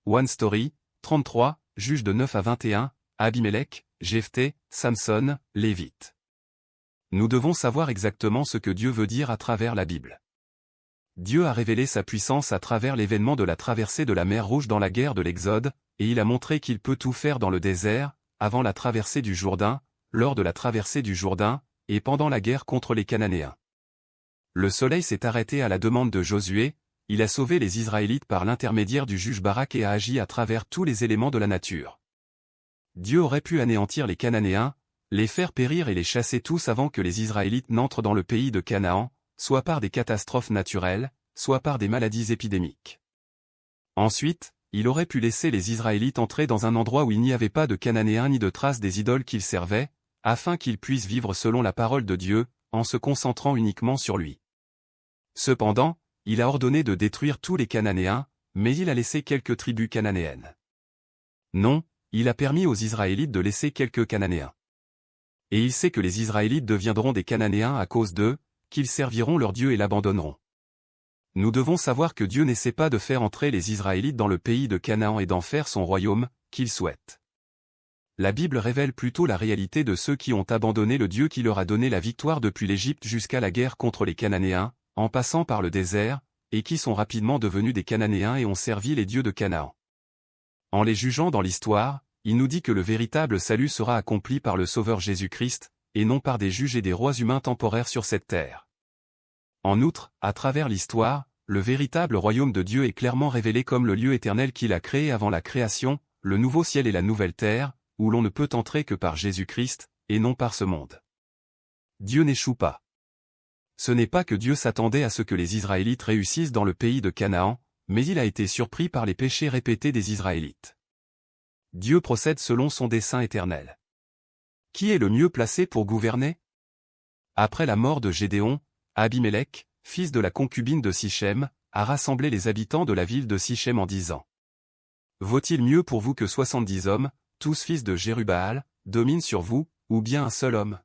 One Story, 33, Juges de 9 à 21, Abimelech, Jephthé, Samson, Lévite. Nous devons savoir exactement ce que Dieu veut dire à travers la Bible. Dieu a révélé sa puissance à travers l'événement de la traversée de la mer Rouge dans la guerre de l'Exode, et il a montré qu'il peut tout faire dans le désert, avant la traversée du Jourdain, lors de la traversée du Jourdain, et pendant la guerre contre les Cananéens. Le soleil s'est arrêté à la demande de Josué, il a sauvé les Israélites par l'intermédiaire du juge Barak et a agi à travers tous les éléments de la nature. Dieu aurait pu anéantir les Cananéens, les faire périr et les chasser tous avant que les Israélites n'entrent dans le pays de Canaan, soit par des catastrophes naturelles, soit par des maladies épidémiques. Ensuite, il aurait pu laisser les Israélites entrer dans un endroit où il n'y avait pas de Cananéens ni de traces des idoles qu'ils servaient, afin qu'ils puissent vivre selon la parole de Dieu, en se concentrant uniquement sur lui. Cependant, il a ordonné de détruire tous les Cananéens, mais il a laissé quelques tribus cananéennes. Non, il a permis aux Israélites de laisser quelques Cananéens. Et il sait que les Israélites deviendront des Cananéens à cause d'eux, qu'ils serviront leur Dieu et l'abandonneront. Nous devons savoir que Dieu n'essaie pas de faire entrer les Israélites dans le pays de Canaan et d'en faire son royaume, qu'il souhaite. La Bible révèle plutôt la réalité de ceux qui ont abandonné le Dieu qui leur a donné la victoire depuis l'Égypte jusqu'à la guerre contre les Cananéens, en passant par le désert, et qui sont rapidement devenus des Cananéens et ont servi les dieux de Canaan. En les jugeant dans l'histoire, il nous dit que le véritable salut sera accompli par le Sauveur Jésus-Christ, et non par des juges et des rois humains temporaires sur cette terre. En outre, à travers l'histoire, le véritable royaume de Dieu est clairement révélé comme le lieu éternel qu'il a créé avant la création, le nouveau ciel et la nouvelle terre, où l'on ne peut entrer que par Jésus-Christ, et non par ce monde. Dieu n'échoue pas. Ce n'est pas que Dieu s'attendait à ce que les Israélites réussissent dans le pays de Canaan, mais il a été surpris par les péchés répétés des Israélites. Dieu procède selon son dessein éternel. Qui est le mieux placé pour gouverner? Après la mort de Gédéon, Abimelech, fils de la concubine de Sichem, a rassemblé les habitants de la ville de Sichem en disant: Vaut-il mieux pour vous que 70 hommes, tous fils de Jérubbaal, dominent sur vous, ou bien un seul homme?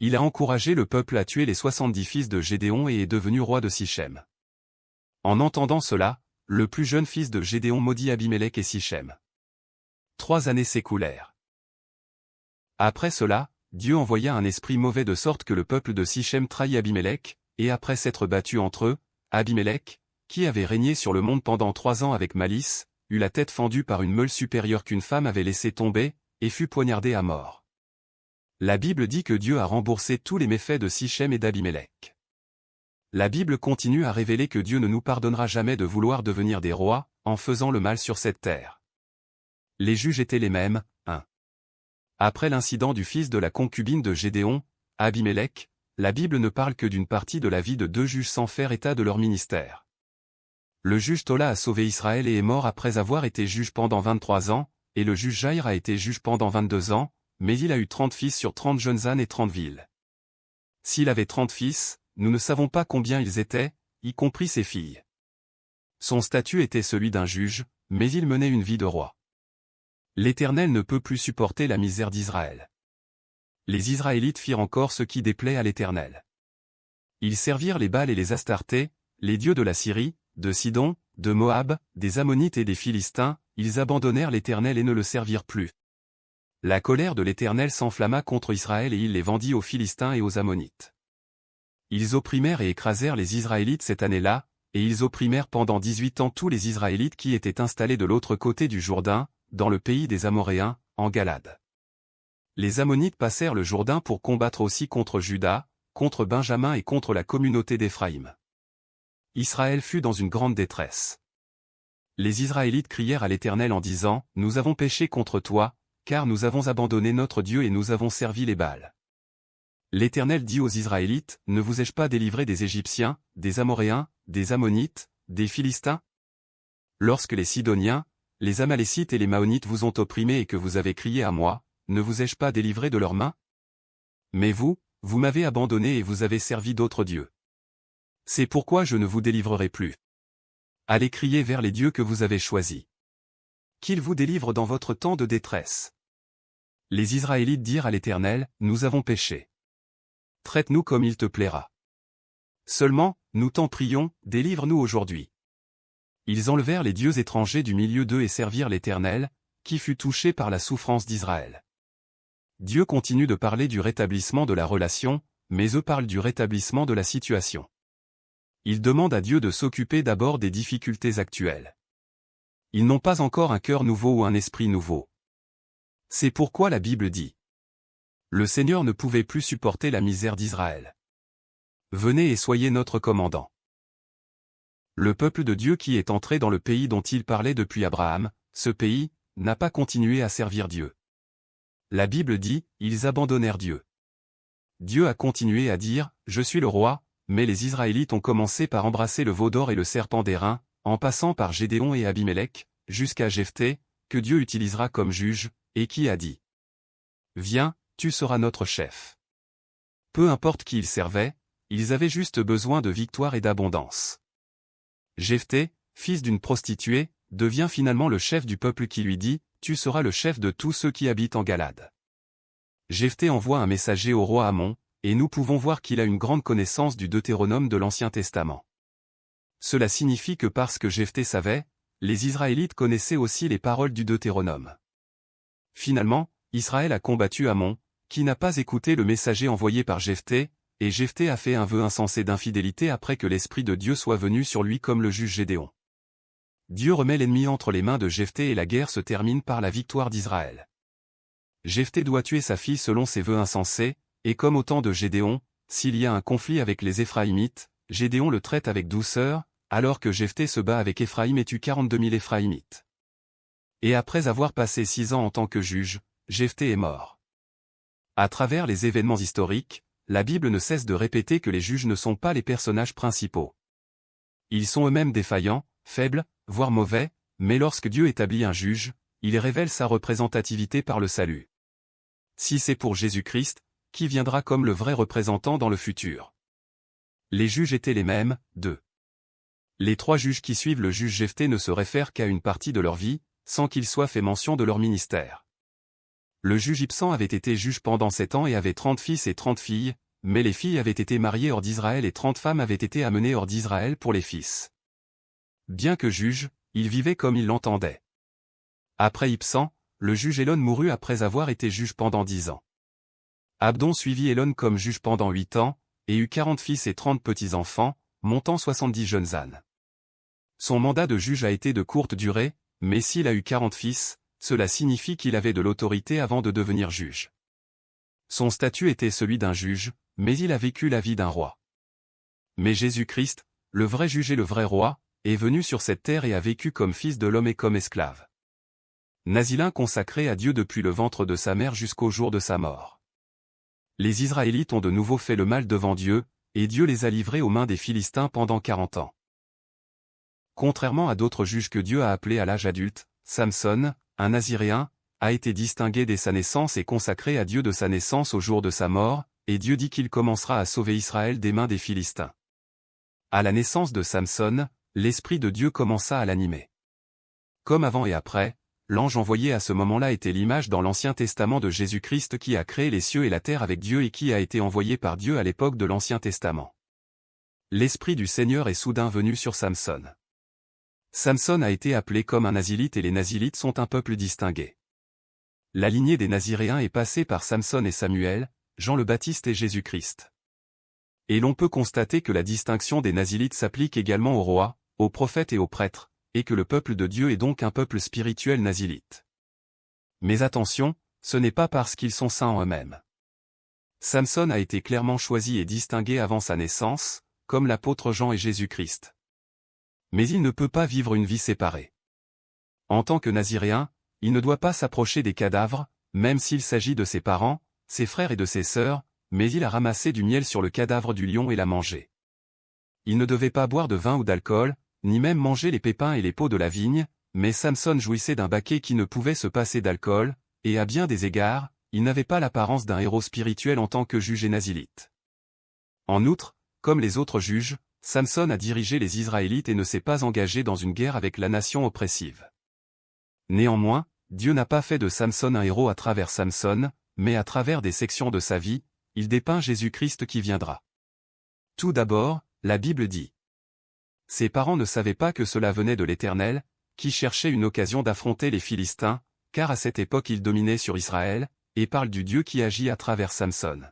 Il a encouragé le peuple à tuer les 70 fils de Gédéon et est devenu roi de Sichem. En entendant cela, le plus jeune fils de Gédéon maudit Abimelech et Sichem. 3 années s'écoulèrent. Après cela, Dieu envoya un esprit mauvais de sorte que le peuple de Sichem trahit Abimelech, et après s'être battu entre eux, Abimelech, qui avait régné sur le monde pendant 3 ans avec malice, eut la tête fendue par une meule supérieure qu'une femme avait laissé tomber, et fut poignardé à mort. La Bible dit que Dieu a remboursé tous les méfaits de Sichem et d'Abimelech. La Bible continue à révéler que Dieu ne nous pardonnera jamais de vouloir devenir des rois, en faisant le mal sur cette terre. Les juges étaient les mêmes, 1. Après l'incident du fils de la concubine de Gédéon, Abimelech, la Bible ne parle que d'une partie de la vie de 2 juges sans faire état de leur ministère. Le juge Tola a sauvé Israël et est mort après avoir été juge pendant 23 ans, et le juge Jaïr a été juge pendant 22 ans, mais il a eu 30 fils sur 30 jeunes ânes et 30 villes. S'il avait 30 fils, nous ne savons pas combien ils étaient, y compris ses filles. Son statut était celui d'un juge, mais il menait une vie de roi. L'Éternel ne peut plus supporter la misère d'Israël. Les Israélites firent encore ce qui déplaît à l'Éternel. Ils servirent les Baals et les Astartés, les dieux de la Syrie, de Sidon, de Moab, des Ammonites et des Philistins, ils abandonnèrent l'Éternel et ne le servirent plus. La colère de l'Éternel s'enflamma contre Israël et il les vendit aux Philistins et aux Ammonites. Ils opprimèrent et écrasèrent les Israélites cette année-là, et ils opprimèrent pendant 18 ans tous les Israélites qui étaient installés de l'autre côté du Jourdain, dans le pays des Amoréens, en Galade. Les Ammonites passèrent le Jourdain pour combattre aussi contre Juda, contre Benjamin et contre la communauté d'Éphraïm. Israël fut dans une grande détresse. Les Israélites crièrent à l'Éternel en disant: Nous avons péché contre toi, car nous avons abandonné notre Dieu et nous avons servi les Baals. L'Éternel dit aux Israélites: Ne vous ai-je pas délivré des Égyptiens, des Amoréens, des Ammonites, des Philistins? Lorsque les Sidoniens, les Amalécites et les Maonites vous ont opprimés et que vous avez crié à moi, ne vous ai-je pas délivré de leurs mains? Mais vous, vous m'avez abandonné et vous avez servi d'autres dieux. C'est pourquoi je ne vous délivrerai plus. Allez crier vers les dieux que vous avez choisis. Qu'ils vous délivrent dans votre temps de détresse. Les Israélites dirent à l'Éternel: Nous avons péché. Traite-nous comme il te plaira. Seulement, nous t'en prions, délivre-nous aujourd'hui. Ils enlevèrent les dieux étrangers du milieu d'eux et servirent l'Éternel, qui fut touché par la souffrance d'Israël. Dieu continue de parler du rétablissement de la relation, mais eux parlent du rétablissement de la situation. Ils demandent à Dieu de s'occuper d'abord des difficultés actuelles. Ils n'ont pas encore un cœur nouveau ou un esprit nouveau. C'est pourquoi la Bible dit: le Seigneur ne pouvait plus supporter la misère d'Israël. Venez et soyez notre commandant. Le peuple de Dieu qui est entré dans le pays dont il parlait depuis Abraham, ce pays, n'a pas continué à servir Dieu. La Bible dit, ils abandonnèrent Dieu. Dieu a continué à dire, je suis le roi, mais les Israélites ont commencé par embrasser le veau d'or et le serpent d'airain, en passant par Gédéon et Abimélec, jusqu'à Jephthé, que Dieu utilisera comme juge, et qui a dit: viens, tu seras notre chef. Peu importe qui ils servaient, ils avaient juste besoin de victoire et d'abondance. Jephthé, fils d'une prostituée, devient finalement le chef du peuple qui lui dit, tu seras le chef de tous ceux qui habitent en Galade. Jephthé envoie un messager au roi Amon, et nous pouvons voir qu'il a une grande connaissance du Deutéronome de l'Ancien Testament. Cela signifie que parce que Jephthé savait, les Israélites connaissaient aussi les paroles du Deutéronome. Finalement, Israël a combattu Amon, qui n'a pas écouté le messager envoyé par Jephthé, et Jephthé a fait un vœu insensé d'infidélité après que l'Esprit de Dieu soit venu sur lui comme le juge Gédéon. Dieu remet l'ennemi entre les mains de Jephthé et la guerre se termine par la victoire d'Israël. Jephthé doit tuer sa fille selon ses vœux insensés, et comme au temps de Gédéon, s'il y a un conflit avec les Éphraïmites, Gédéon le traite avec douceur, alors que Jephthé se bat avec Éphraïm et tue 42 000 Éphraïmites. Et après avoir passé 6 ans en tant que juge, Jephthé est mort. À travers les événements historiques, la Bible ne cesse de répéter que les juges ne sont pas les personnages principaux. Ils sont eux-mêmes défaillants, faibles, voire mauvais, mais lorsque Dieu établit un juge, il révèle sa représentativité par le salut. Si c'est pour Jésus-Christ, qui viendra comme le vrai représentant dans le futur. Les juges étaient les mêmes, deux. Les 3 juges qui suivent le juge Jephthé ne se réfèrent qu'à une partie de leur vie, sans qu'il soit fait mention de leur ministère. Le juge Ibsan avait été juge pendant 7 ans et avait 30 fils et 30 filles, mais les filles avaient été mariées hors d'Israël et 30 femmes avaient été amenées hors d'Israël pour les fils. Bien que juge, il vivait comme il l'entendait. Après Ibsan, le juge Elon mourut après avoir été juge pendant 10 ans. Abdon suivit Elon comme juge pendant 8 ans, et eut 40 fils et 30 petits-enfants, montant 70 jeunes ânes. Son mandat de juge a été de courte durée, mais s'il a eu 40 fils, cela signifie qu'il avait de l'autorité avant de devenir juge. Son statut était celui d'un juge, mais il a vécu la vie d'un roi. Mais Jésus-Christ, le vrai juge et le vrai roi, est venu sur cette terre et a vécu comme fils de l'homme et comme esclave. Nasilin consacré à Dieu depuis le ventre de sa mère jusqu'au jour de sa mort. Les Israélites ont de nouveau fait le mal devant Dieu, et Dieu les a livrés aux mains des Philistins pendant 40 ans. Contrairement à d'autres juges que Dieu a appelés à l'âge adulte, Samson, un Naziréen, a été distingué dès sa naissance et consacré à Dieu de sa naissance au jour de sa mort, et Dieu dit qu'il commencera à sauver Israël des mains des Philistins. À la naissance de Samson, l'Esprit de Dieu commença à l'animer. Comme avant et après, l'ange envoyé à ce moment-là était l'image dans l'Ancien Testament de Jésus-Christ qui a créé les cieux et la terre avec Dieu et qui a été envoyé par Dieu à l'époque de l'Ancien Testament. L'Esprit du Seigneur est soudain venu sur Samson. Samson a été appelé comme un Nazilite et les Nazilites sont un peuple distingué. La lignée des Naziréens est passée par Samson et Samuel, Jean le Baptiste et Jésus-Christ. Et l'on peut constater que la distinction des Nazilites s'applique également aux rois, aux prophètes et aux prêtres, et que le peuple de Dieu est donc un peuple spirituel nazilite. Mais attention, ce n'est pas parce qu'ils sont saints en eux-mêmes. Samson a été clairement choisi et distingué avant sa naissance, comme l'apôtre Jean et Jésus-Christ. Mais il ne peut pas vivre une vie séparée. En tant que Naziréen, il ne doit pas s'approcher des cadavres, même s'il s'agit de ses parents, ses frères et de ses sœurs, mais il a ramassé du miel sur le cadavre du lion et l'a mangé. Il ne devait pas boire de vin ou d'alcool, ni même manger les pépins et les peaux de la vigne, mais Samson jouissait d'un baquet qui ne pouvait se passer d'alcool, et à bien des égards, il n'avait pas l'apparence d'un héros spirituel en tant que juge et nazilite. En outre, comme les autres juges, Samson a dirigé les Israélites et ne s'est pas engagé dans une guerre avec la nation oppressive. Néanmoins, Dieu n'a pas fait de Samson un héros à travers Samson, mais à travers des sections de sa vie, il dépeint Jésus-Christ qui viendra. Tout d'abord, la Bible dit: Ses parents ne savaient pas que cela venait de l'Éternel, qui cherchait une occasion d'affronter les Philistins, car à cette époque ils dominaient sur Israël, et parle du Dieu qui agit à travers Samson.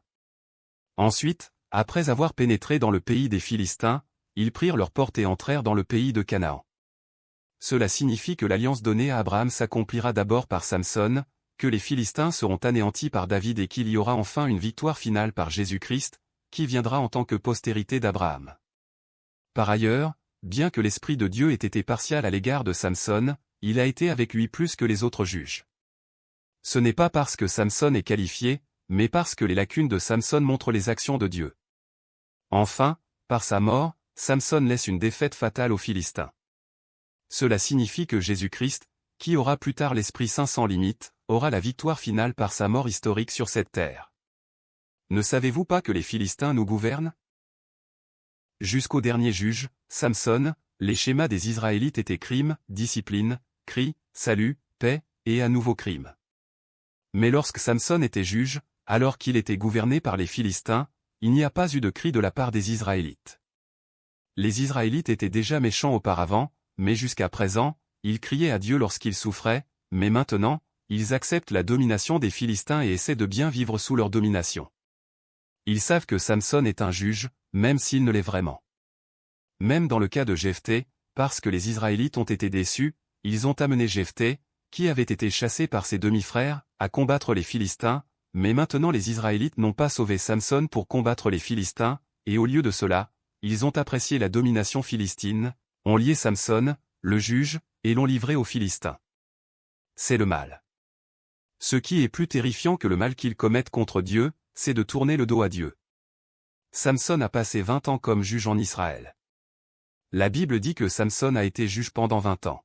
Ensuite, après avoir pénétré dans le pays des Philistins, ils prirent leur porte et entrèrent dans le pays de Canaan. Cela signifie que l'alliance donnée à Abraham s'accomplira d'abord par Samson, que les Philistins seront anéantis par David et qu'il y aura enfin une victoire finale par Jésus-Christ, qui viendra en tant que postérité d'Abraham. Par ailleurs, bien que l'Esprit de Dieu ait été partial à l'égard de Samson, il a été avec lui plus que les autres juges. Ce n'est pas parce que Samson est qualifié, mais parce que les lacunes de Samson montrent les actions de Dieu. Enfin, par sa mort, Samson laisse une défaite fatale aux Philistins. Cela signifie que Jésus-Christ, qui aura plus tard l'Esprit Saint sans limite, aura la victoire finale par sa mort historique sur cette terre. Ne savez-vous pas que les Philistins nous gouvernent? Jusqu'au dernier juge, Samson, les schémas des Israélites étaient crime, discipline, cri, salut, paix, et à nouveau crime. Mais lorsque Samson était juge, alors qu'il était gouverné par les Philistins, il n'y a pas eu de cri de la part des Israélites. Les Israélites étaient déjà méchants auparavant, mais jusqu'à présent, ils criaient à Dieu lorsqu'ils souffraient, mais maintenant, ils acceptent la domination des Philistins et essaient de bien vivre sous leur domination. Ils savent que Samson est un juge, même s'il ne l'est vraiment. Même dans le cas de Jephthé, parce que les Israélites ont été déçus, ils ont amené Jephthé, qui avait été chassé par ses demi-frères, à combattre les Philistins, mais maintenant les Israélites n'ont pas sauvé Samson pour combattre les Philistins, et au lieu de cela, ils ont apprécié la domination philistine, ont lié Samson, le juge, et l'ont livré aux Philistins. C'est le mal. Ce qui est plus terrifiant que le mal qu'ils commettent contre Dieu, c'est de tourner le dos à Dieu. Samson a passé 20 ans comme juge en Israël. La Bible dit que Samson a été juge pendant 20 ans.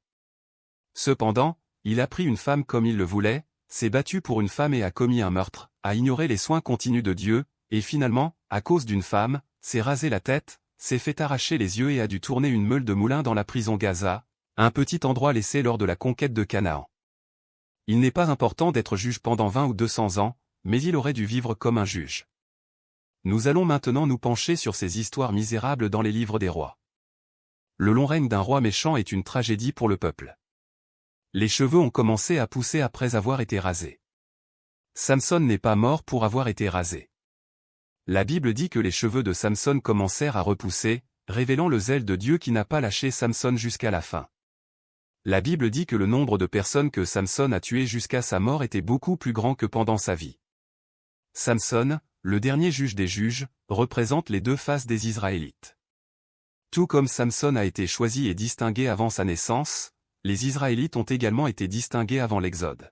Cependant, il a pris une femme comme il le voulait, s'est battu pour une femme et a commis un meurtre, a ignoré les soins continus de Dieu, et finalement, à cause d'une femme, s'est rasé la tête, s'est fait arracher les yeux et a dû tourner une meule de moulin dans la prison Gaza, un petit endroit laissé lors de la conquête de Canaan. Il n'est pas important d'être juge pendant 20 ou 200 ans, mais il aurait dû vivre comme un juge. Nous allons maintenant nous pencher sur ces histoires misérables dans les livres des rois. Le long règne d'un roi méchant est une tragédie pour le peuple. Les cheveux ont commencé à pousser après avoir été rasés. Samson n'est pas mort pour avoir été rasé. La Bible dit que les cheveux de Samson commencèrent à repousser, révélant le zèle de Dieu qui n'a pas lâché Samson jusqu'à la fin. La Bible dit que le nombre de personnes que Samson a tuées jusqu'à sa mort était beaucoup plus grand que pendant sa vie. Samson, le dernier juge des juges, représente les deux faces des Israélites. Tout comme Samson a été choisi et distingué avant sa naissance, les Israélites ont également été distingués avant l'Exode.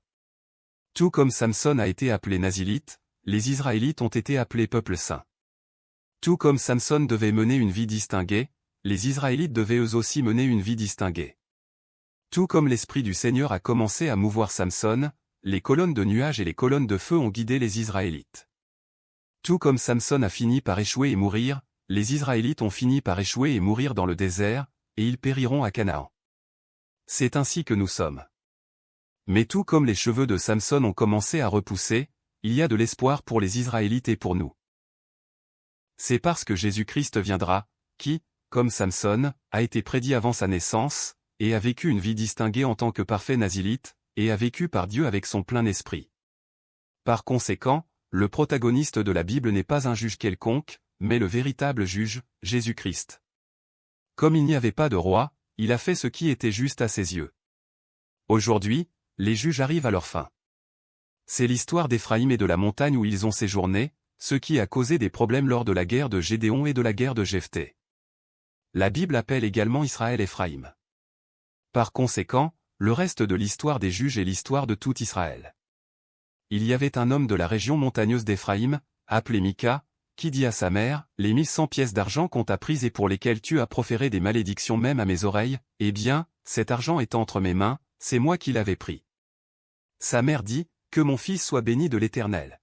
Tout comme Samson a été appelé Nazilite, les Israélites ont été appelés peuple saint. Tout comme Samson devait mener une vie distinguée, les Israélites devaient eux aussi mener une vie distinguée. Tout comme l'Esprit du Seigneur a commencé à mouvoir Samson, les colonnes de nuages et les colonnes de feu ont guidé les Israélites. Tout comme Samson a fini par échouer et mourir, les Israélites ont fini par échouer et mourir dans le désert, et ils périront à Canaan. C'est ainsi que nous sommes. Mais tout comme les cheveux de Samson ont commencé à repousser, il y a de l'espoir pour les Israélites et pour nous. C'est parce que Jésus-Christ viendra, qui, comme Samson, a été prédit avant sa naissance, et a vécu une vie distinguée en tant que parfait Nazilite, et a vécu par Dieu avec son plein esprit. Par conséquent, le protagoniste de la Bible n'est pas un juge quelconque, mais le véritable juge, Jésus-Christ. Comme il n'y avait pas de roi, il a fait ce qui était juste à ses yeux. Aujourd'hui, les juges arrivent à leur fin. C'est l'histoire d'Éphraïm et de la montagne où ils ont séjourné, ce qui a causé des problèmes lors de la guerre de Gédéon et de la guerre de Jephthé. La Bible appelle également Israël Éphraïm. Par conséquent, le reste de l'histoire des juges est l'histoire de tout Israël. Il y avait un homme de la région montagneuse d'Éphraïm, appelé Mika, qui dit à sa mère, « Les 1100 pièces d'argent qu'on t'a prises et pour lesquelles tu as proféré des malédictions même à mes oreilles, eh bien, cet argent est entre mes mains, c'est moi qui l'avais pris. » Sa mère dit, « Que mon fils soit béni de l'Éternel. »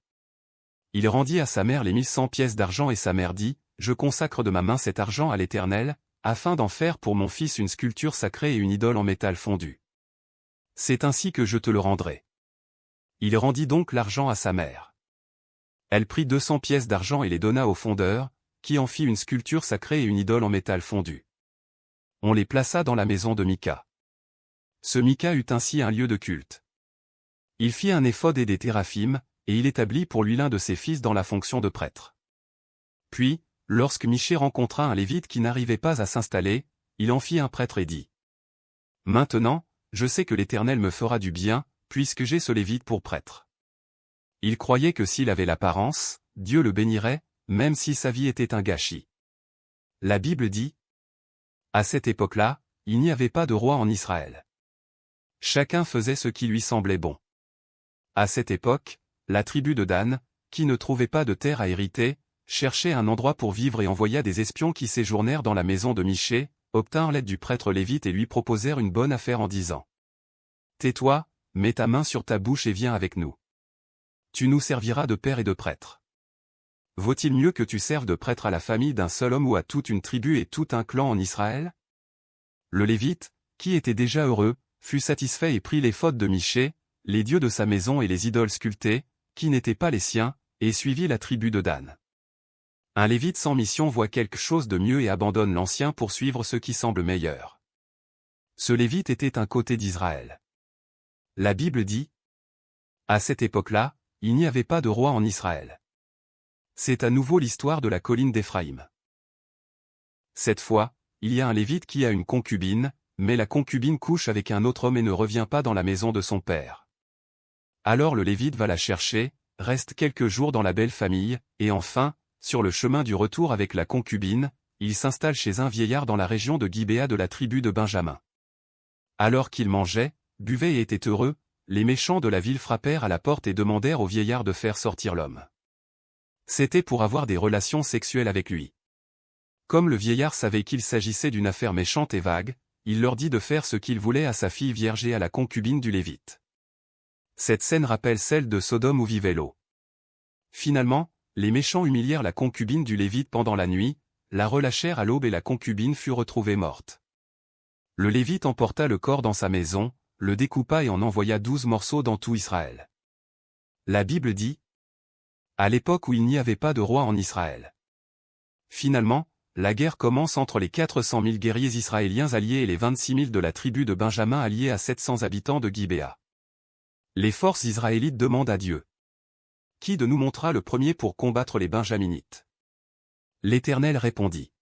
Il rendit à sa mère les 1100 pièces d'argent et sa mère dit, « Je consacre de ma main cet argent à l'Éternel, afin d'en faire pour mon fils une sculpture sacrée et une idole en métal fondu. C'est ainsi que je te le rendrai. » Il rendit donc l'argent à sa mère. Elle prit 200 pièces d'argent et les donna au fondeur, qui en fit une sculpture sacrée et une idole en métal fondu. on les plaça dans la maison de Mika. Ce Mika eut ainsi un lieu de culte. Il fit un éphod et des téraphim, et il établit pour lui l'un de ses fils dans la fonction de prêtre. Puis, lorsque Michée rencontra un lévite qui n'arrivait pas à s'installer, il en fit un prêtre et dit : Maintenant, je sais que l'Éternel me fera du bien, puisque j'ai ce lévite pour prêtre. Il croyait que s'il avait l'apparence, Dieu le bénirait, même si sa vie était un gâchis. La Bible dit : à cette époque-là, il n'y avait pas de roi en Israël. Chacun faisait ce qui lui semblait bon. À cette époque, la tribu de Dan, qui ne trouvait pas de terre à hériter, cherchait un endroit pour vivre et envoya des espions qui séjournèrent dans la maison de Michée, obtinrent l'aide du prêtre lévite et lui proposèrent une bonne affaire en disant : Tais-toi, mets ta main sur ta bouche et viens avec nous. Tu nous serviras de père et de prêtre. Vaut-il mieux que tu serves de prêtre à la famille d'un seul homme ou à toute une tribu et tout un clan en Israël ? Le Lévite, qui était déjà heureux, fut satisfait et prit les fautes de Michée, les dieux de sa maison et les idoles sculptées, qui n'étaient pas les siens, et suivit la tribu de Dan. Un Lévite sans mission voit quelque chose de mieux et abandonne l'ancien pour suivre ce qui semble meilleur. Ce Lévite était un côté d'Israël. La Bible dit : à cette époque-là, il n'y avait pas de roi en Israël. C'est à nouveau l'histoire de la colline d'Éphraïm. Cette fois, il y a un Lévite qui a une concubine, mais la concubine couche avec un autre homme et ne revient pas dans la maison de son père. Alors le Lévite va la chercher, reste quelques jours dans la belle famille, et enfin, sur le chemin du retour avec la concubine, il s'installe chez un vieillard dans la région de Gibéa de la tribu de Benjamin. Alors qu'il mangeait, buvait et était heureux, les méchants de la ville frappèrent à la porte et demandèrent au vieillard de faire sortir l'homme. C'était pour avoir des relations sexuelles avec lui. Comme le vieillard savait qu'il s'agissait d'une affaire méchante et vague, il leur dit de faire ce qu'il voulait à sa fille vierge et à la concubine du Lévite. Cette scène rappelle celle de Sodome où vivait Lot. Finalement, les méchants humilièrent la concubine du Lévite pendant la nuit, la relâchèrent à l'aube et la concubine fut retrouvée morte. Le Lévite emporta le corps dans sa maison, le découpa et en envoya 12 morceaux dans tout Israël. La Bible dit : à l'époque où il n'y avait pas de roi en Israël. Finalement, la guerre commence entre les 400 000 guerriers israéliens alliés et les 26 000 de la tribu de Benjamin alliés à 700 habitants de Gibéa. Les forces israélites demandent à Dieu : qui de nous montrera le premier pour combattre les Benjaminites ? L'Éternel répondit.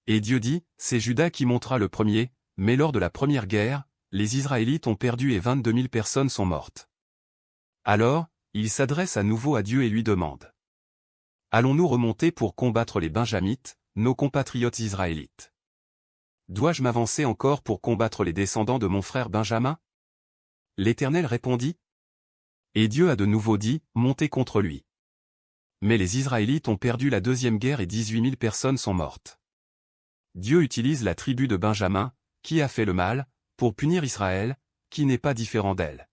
Et Dieu dit : c'est Juda qui montera le premier, mais lors de la première guerre, les Israélites ont perdu et 22 000 personnes sont mortes. Alors, il s'adresse à nouveau à Dieu et lui demande : allons-nous remonter pour combattre les Benjamites, nos compatriotes israélites ? Dois-je m'avancer encore pour combattre les descendants de mon frère Benjamin ? L'Éternel répondit. Et Dieu a de nouveau dit : montez contre lui. Mais les Israélites ont perdu la deuxième guerre et 18 000 personnes sont mortes. Dieu utilise la tribu de Benjamin, qui a fait le mal, pour punir Israël, qui n'est pas différent d'elle.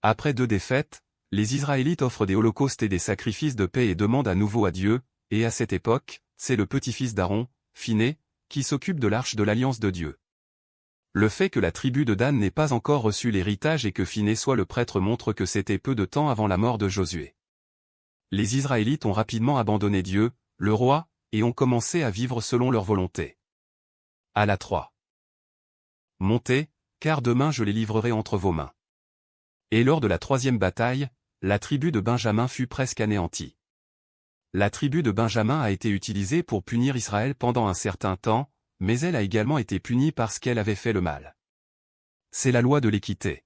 Après 2 défaites, les Israélites offrent des holocaustes et des sacrifices de paix et demandent à nouveau à Dieu, et à cette époque, c'est le petit-fils d'Aaron, Phiné, qui s'occupe de l'arche de l'alliance de Dieu. Le fait que la tribu de Dan n'ait pas encore reçu l'héritage et que Phiné soit le prêtre montre que c'était peu de temps avant la mort de Josué. Les Israélites ont rapidement abandonné Dieu, le roi, et ont commencé à vivre selon leur volonté. À la 3. Montez, car demain je les livrerai entre vos mains. Et lors de la 3e bataille, la tribu de Benjamin fut presque anéantie. La tribu de Benjamin a été utilisée pour punir Israël pendant un certain temps, mais elle a également été punie parce qu'elle avait fait le mal. C'est la loi de l'équité.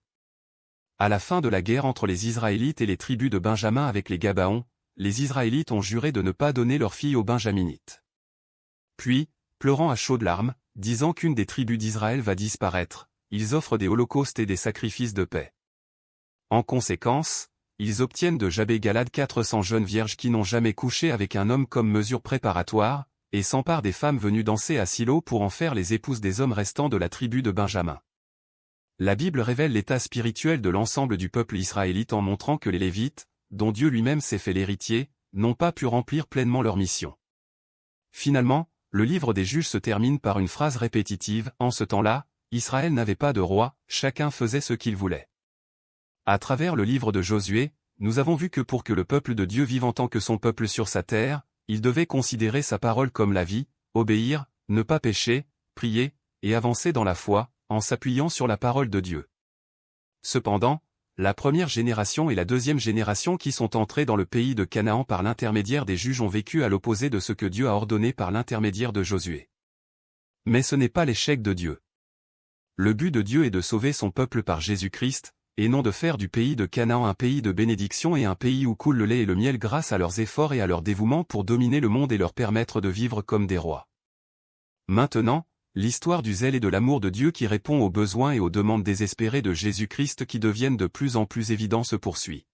À la fin de la guerre entre les Israélites et les tribus de Benjamin avec les Gabaons, les Israélites ont juré de ne pas donner leurs filles aux Benjaminites. Puis, pleurant à chaudes larmes, disant qu'une des tribus d'Israël va disparaître, ils offrent des holocaustes et des sacrifices de paix. En conséquence, ils obtiennent de Jabé-Galad 400 jeunes vierges qui n'ont jamais couché avec un homme comme mesure préparatoire, et s'emparent des femmes venues danser à Silo pour en faire les épouses des hommes restants de la tribu de Benjamin. La Bible révèle l'état spirituel de l'ensemble du peuple israélite en montrant que les Lévites, dont Dieu lui-même s'est fait l'héritier, n'ont pas pu remplir pleinement leur mission. Finalement, le livre des Juges se termine par une phrase répétitive : en ce temps-là, Israël n'avait pas de roi, chacun faisait ce qu'il voulait. À travers le livre de Josué, nous avons vu que pour que le peuple de Dieu vive en tant que son peuple sur sa terre, il devait considérer sa parole comme la vie, obéir, ne pas pécher, prier, et avancer dans la foi, en s'appuyant sur la parole de Dieu. Cependant, la première génération et la deuxième génération qui sont entrées dans le pays de Canaan par l'intermédiaire des juges ont vécu à l'opposé de ce que Dieu a ordonné par l'intermédiaire de Josué. Mais ce n'est pas l'échec de Dieu. Le but de Dieu est de sauver son peuple par Jésus-Christ, et non de faire du pays de Canaan un pays de bénédiction et un pays où coule le lait et le miel grâce à leurs efforts et à leur dévouement pour dominer le monde et leur permettre de vivre comme des rois. Maintenant, l'histoire du zèle et de l'amour de Dieu qui répond aux besoins et aux demandes désespérées de Jésus-Christ qui deviennent de plus en plus évidents se poursuit.